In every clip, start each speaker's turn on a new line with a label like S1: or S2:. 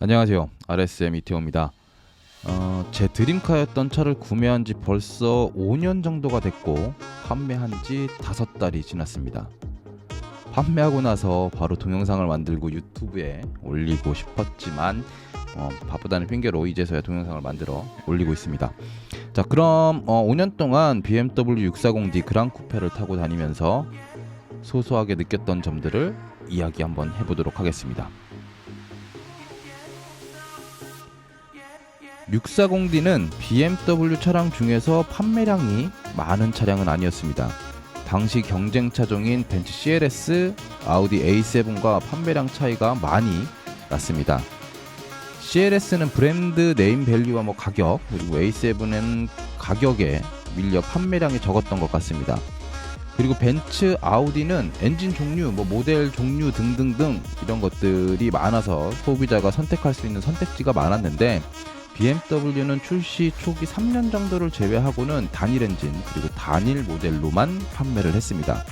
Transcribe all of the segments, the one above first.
S1: 안녕하세요. RSM 이태호입니다. 제 드림카였던 차를 구매한 지 벌써 5년 정도가 됐고 판매한 지 5달이 지났습니다. 판매하고 나서 바로 동영상을 만들고 유튜브에 올리고 싶었지만 바쁘다는 핑계로 이제서야 동영상을 만들어 올리고 있습니다. 자, 그럼 5년 동안 BMW 640D 그랑 쿠페를 타고 다니면서 소소하게 느꼈던 점들을 이야기 한번 해보도록 하겠습니다. 640D는 BMW 차량 중에서 판매량이 많은 차량은 아니었습니다. 당시 경쟁 차종인 벤츠 CLS, 아우디 A7과 판매량 차이가 많이 났습니다. CLS는 브랜드 네임 밸류와 가격, 그리고 A7은 가격에 밀려 판매량이 적었던 것 같습니다. 그리고 벤츠, 아우디는 엔진 종류, 모델 종류 등등등 이런 것들이 많아서 소비자가 선택할 수 있는 선택지가 많았는데 BMW는 출시 초기 3년 정도를 제외하고는 단일 엔진 그리고 단일 모델로만 판매를 했습니다.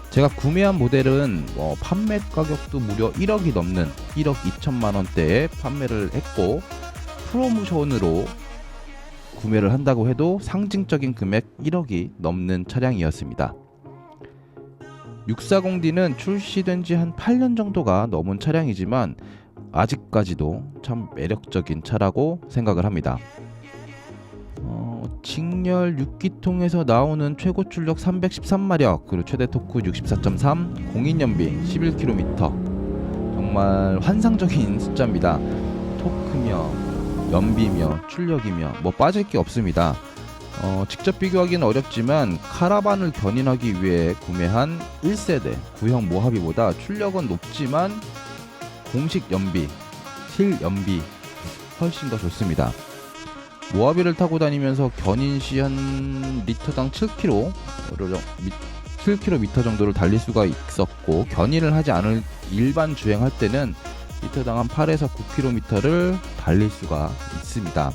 S1: 제가 구매한 모델은 판매 가격도 무려 1억이 넘는 1억 2천만 원대에 판매를 했고 프로모션으로 구매를 한다고 해도 상징적인 금액 1억이 넘는 차량이었습니다. 640D는 출시된 지 한 8년 정도가 넘은 차량이지만 아직까지도 참 매력적인 차라고 생각을 합니다. 직렬 6기통에서 나오는 최고 출력 313마력 그리고 최대 토크 64.3, 공인연비 11km, 정말 환상적인 숫자입니다. 토크며 연비며 출력이며 빠질 게 없습니다. 직접 비교하기는 어렵지만 카라반을 견인하기 위해 구매한 1세대 구형 모하비보다 출력은 높지만 공식 연비, 실 연비 훨씬 더 좋습니다. 모하비를 타고 다니면서 견인 시 한 리터당 7km 정도를 달릴 수가 있었고 견인을 하지 않을 일반 주행할 때는 리터당 한 8에서 9km를 달릴 수가 있습니다.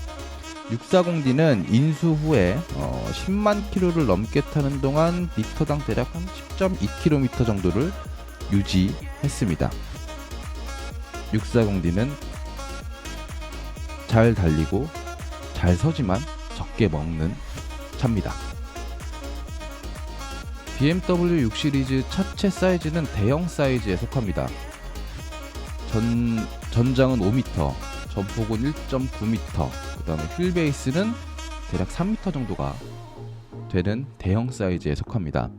S1: 640D는 인수 후에 10만 킬로를 넘게 타는 동안 리터당 대략 한 10.2km 정도를 유지했습니다. 640D는 잘 달리고 잘 서지만 적게 먹는 차입니다. BMW 6 시리즈 차체 사이즈는 대형 사이즈에 속합니다. 전장은 5m, 전폭은 1.9m, 그 다음에 휠베이스는 대략 3m 정도가 되는 대형 사이즈에 속합니다.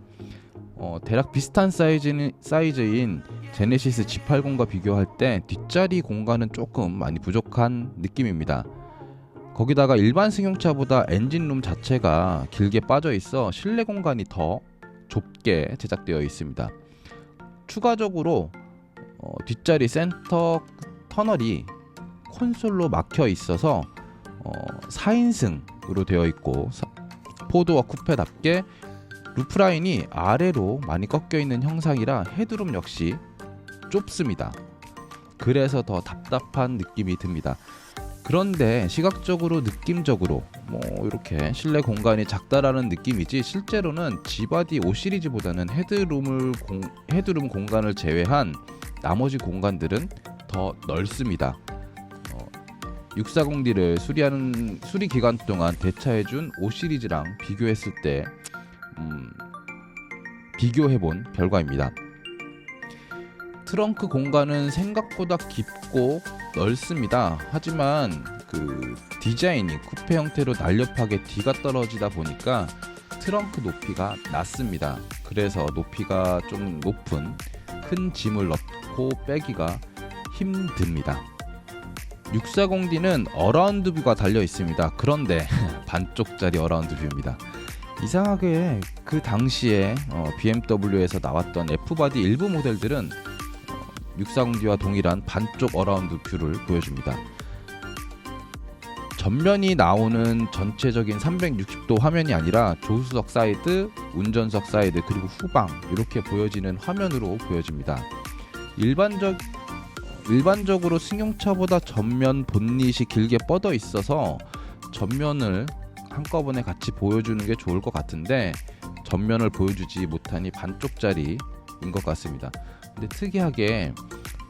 S1: 대략 비슷한 사이즈인 제네시스 G80과 비교할 때 뒷자리 공간은 조금 많이 부족한 느낌입니다. 거기다가 일반 승용차보다 엔진룸 자체가 길게 빠져 있어 실내 공간이 더 좁게 제작되어 있습니다. 추가적으로 뒷자리 센터 터널이 콘솔로 막혀 있어서 4인승으로 되어 있고 포드와 쿠페답게 루프라인이 아래로 많이 꺾여 있는 형상이라 헤드룸 역시 좁습니다. 그래서 더 답답한 느낌이 듭니다. 그런데 시각적으로 느낌적으로 이렇게 실내 공간이 작다라는 느낌이지 실제로는 G바디 5 시리즈보다는 헤드룸 공간을 제외한 나머지 공간들은 더 넓습니다. 640D를 수리 기간 동안 대차해준 5 시리즈랑 비교했을 때 비교해본 결과입니다. 트렁크 공간은 생각보다 깊고 넓습니다. 하지만 그 디자인이 쿠페 형태로 날렵하게 D가 떨어지다 보니까 트렁크 높이가 낮습니다. 그래서 높이가 좀 높은 큰 짐을 넣고 빼기가 힘듭니다. 640D는 어라운드 뷰가 달려 있습니다. 그런데 반쪽짜리 어라운드 뷰입니다. 이상하게 그 당시에 BMW에서 나왔던 F바디 일부 모델들은 640D와 동일한 반쪽 어라운드 뷰를 보여줍니다. 전면이 나오는 전체적인 360도 화면이 아니라 조수석 사이드, 운전석 사이드, 그리고 후방 이렇게 보여지는 화면으로 보여집니다. 일반적으로 승용차보다 전면 본닛이 길게 뻗어 있어서 전면을 한꺼번에 같이 보여주는 게 좋을 것 같은데 전면을 보여주지 못하니 반쪽짜리인 것 같습니다. 근데 특이하게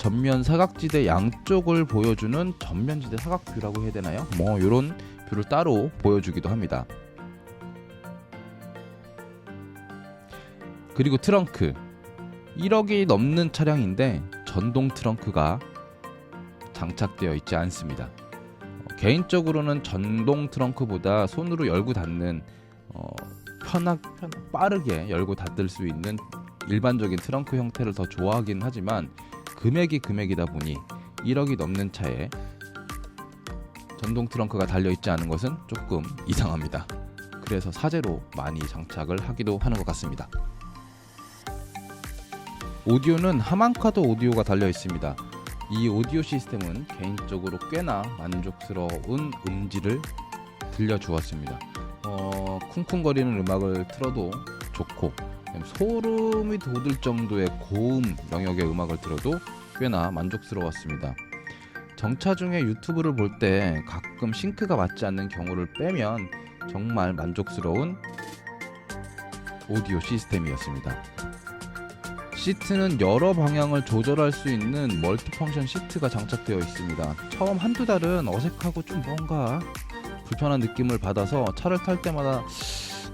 S1: 전면 사각지대 양쪽을 보여주는 전면지대 사각뷰라고 해야 되나요? 뭐 이런 뷰를 따로 보여주기도 합니다. 그리고 트렁크 1억이 넘는 차량인데 전동 트렁크가 장착되어 있지 않습니다. 개인적으로는 전동 트렁크보다 손으로 열고 닫는 빠르게 열고 닫을 수 있는 일반적인 트렁크 형태를 더 좋아하긴 하지만 금액이 금액이다 보니 1억이 넘는 차에 전동 트렁크가 달려있지 않은 것은 조금 이상합니다. 그래서 사제로 많이 장착을 하기도 하는 것 같습니다. 오디오는 하만카도 오디오가 달려있습니다. 이 오디오 시스템은 개인적으로 꽤나 만족스러운 음질을 들려주었습니다. 쿵쿵거리는 음악을 틀어도 좋고 소름이 돋을 정도의 고음 영역의 음악을 들어도 꽤나 만족스러웠습니다. 정차 중에 유튜브를 볼 때 가끔 싱크가 맞지 않는 경우를 빼면 정말 만족스러운 오디오 시스템이었습니다. 시트는 여러 방향을 조절할 수 있는 멀티펑션 시트가 장착되어 있습니다. 처음 한두 달은 어색하고 좀 뭔가 불편한 느낌을 받아서 차를 탈 때마다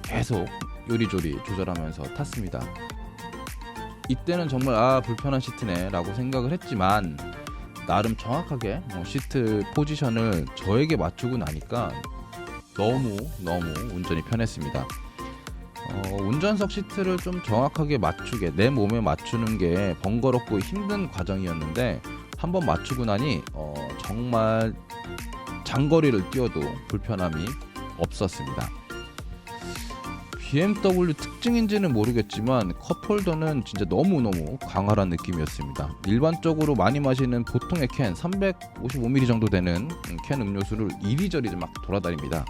S1: 계속 요리조리 조절하면서 탔습니다. 이때는 정말 불편한 시트네 라고 생각을 했지만 나름 정확하게 시트 포지션을 저에게 맞추고 나니까 너무 운전이 편했습니다. 운전석 시트를 좀 정확하게 맞추게 내 몸에 맞추는 게 번거롭고 힘든 과정이었는데 한번 맞추고 나니 정말 장거리를 뛰어도 불편함이 없었습니다. BMW 특징인지는 모르겠지만 컵홀더는 진짜 너무너무 강렬한 느낌이었습니다. 일반적으로 많이 마시는 보통의 캔 355ml 정도 되는 캔 음료수를 이리저리 막 돌아다닙니다.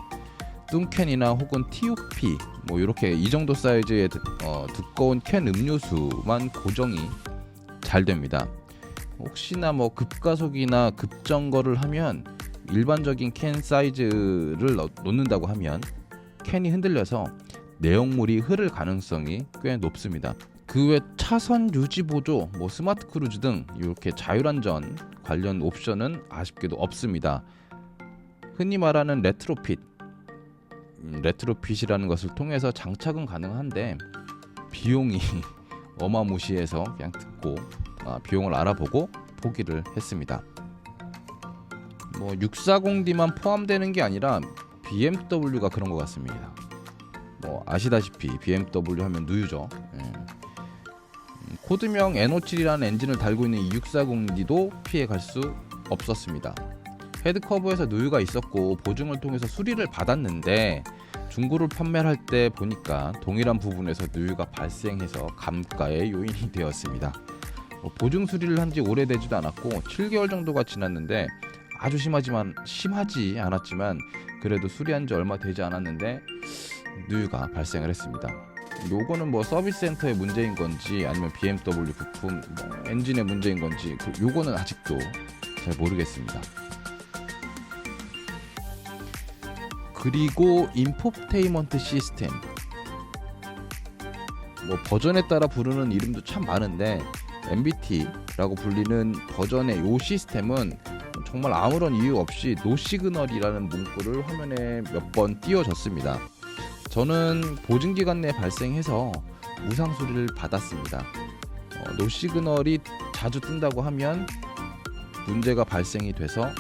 S1: 뚱캔이나 혹은 TOP 뭐 이렇게 이 정도 사이즈의 두꺼운 캔 음료수만 고정이 잘 됩니다. 혹시나 뭐 급가속이나 급정거를 하면 일반적인 캔 사이즈를 놓는다고 하면 캔이 흔들려서 내용물이 흐를 가능성이 꽤 높습니다. 그 외 차선 유지 보조, 스마트 크루즈 등 이렇게 자율안전 관련 옵션은 아쉽게도 없습니다. 흔히 말하는 레트로핏이라는 것을 통해서 장착은 가능한데 비용이 어마무시해서 그냥 듣고 비용을 알아보고 포기를 했습니다. 640D만 포함되는 게 아니라 BMW가 그런 것 같습니다. 아시다시피 BMW 하면 누유죠. 코드명 N57이라는 엔진을 달고 있는 이 640D도 피해갈 수 없었습니다. 헤드커브에서 누유가 있었고 보증을 통해서 수리를 받았는데 중고를 판매를 할 때 보니까 동일한 부분에서 누유가 발생해서 감가의 요인이 되었습니다. 보증 수리를 한 지 오래되지도 않았고 7개월 정도가 지났는데 아주 심하지 않았지만 그래도 수리한 지 얼마 되지 않았는데 누유가 발생을 했습니다. 요거는 서비스 센터의 문제인 건지 아니면 BMW 부품 엔진의 문제인 건지 요거는 아직도 잘 모르겠습니다. 그리고 인포테인먼트 시스템 버전에 따라 부르는 이름도 참 많은데 MBT라고 불리는 버전의 이 시스템은 정말 아무런 이유 없이 노시그널이라는 문구를 화면에 몇 번 띄워줬습니다. 저는 보증기간 내에 발생해서 무상 수리를 받았습니다. 노시그널이 자주 뜬다고 하면 문제가 발생이 돼서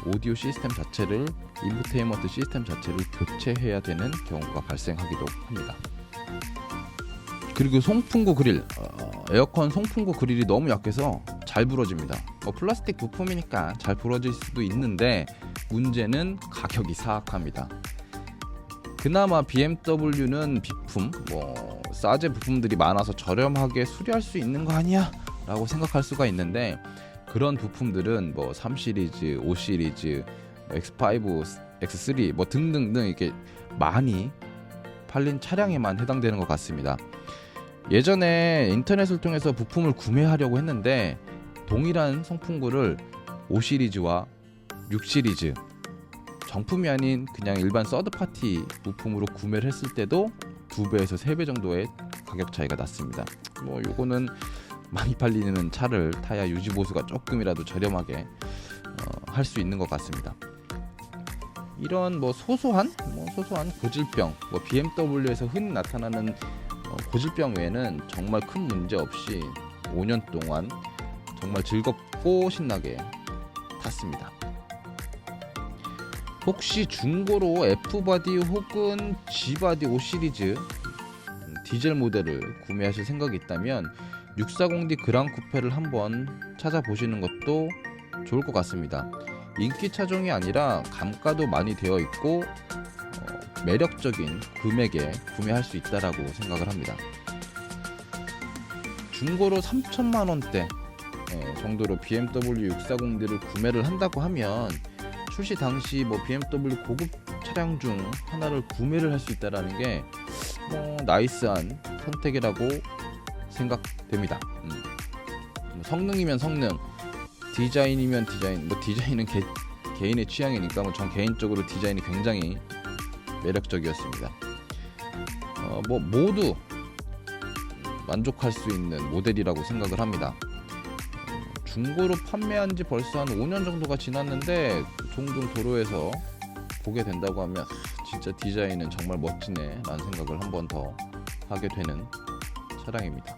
S1: 오디오 시스템 자체를 인포테인먼트 시스템 자체를 교체해야 되는 경우가 발생하기도 합니다. 그리고 송풍구 그릴 에어컨 송풍구 그릴이 너무 약해서 잘 부러집니다. 플라스틱 부품이니까 잘 부러질 수도 있는데 문제는 가격이 사악합니다. 그나마 BMW는 비품 싸제 부품들이 많아서 저렴하게 수리할 수 있는 거 아니야? 라고 생각할 수가 있는데 그런 부품들은 3 시리즈, 5 시리즈, X5, X3 등등등 이렇게 많이 팔린 차량에만 해당되는 것 같습니다. 예전에 인터넷을 통해서 부품을 구매하려고 했는데 동일한 송풍구를 5 시리즈와 6 시리즈 정품이 아닌 그냥 일반 서드파티 부품으로 구매를 했을 때도 2배에서 3배 정도의 가격 차이가 났습니다. 요거는 많이 팔리는 차를 타야 유지 보수가 조금이라도 저렴하게 할 수 있는 것 같습니다. 이런 소소한 고질병, BMW에서 흔히 나타나는 고질병 외에는 정말 큰 문제 없이 5년 동안 정말 즐겁고 신나게 탔습니다. 혹시 중고로 F바디 혹은 G바디 5 시리즈 디젤 모델을 구매하실 생각이 있다면 640D 그랑 쿠페를 한번 찾아보시는 것도 좋을 것 같습니다. 인기 차종이 아니라 감가도 많이 되어 있고 매력적인 금액에 구매할 수 있다라고 생각을 합니다. 중고로 3천만 원대 정도로 BMW 640D를 구매를 한다고 하면 출시 당시 BMW 고급 차량 중 하나를 구매를 할 수 있다라는 게 나이스한 선택이라고 생각됩니다. 성능이면 성능, 디자인이면 디자인, 디자인은 개인의 취향이니까 전 개인적으로 디자인이 굉장히 매력적이었습니다. 모두 만족할 수 있는 모델이라고 생각을 합니다. 중고로 판매한 지 벌써 한 5년 정도가 지났는데 종종 도로에서 보게 된다고 하면 진짜 디자인은 정말 멋지네 라는 생각을 한 번 더 하게 되는 차량입니다.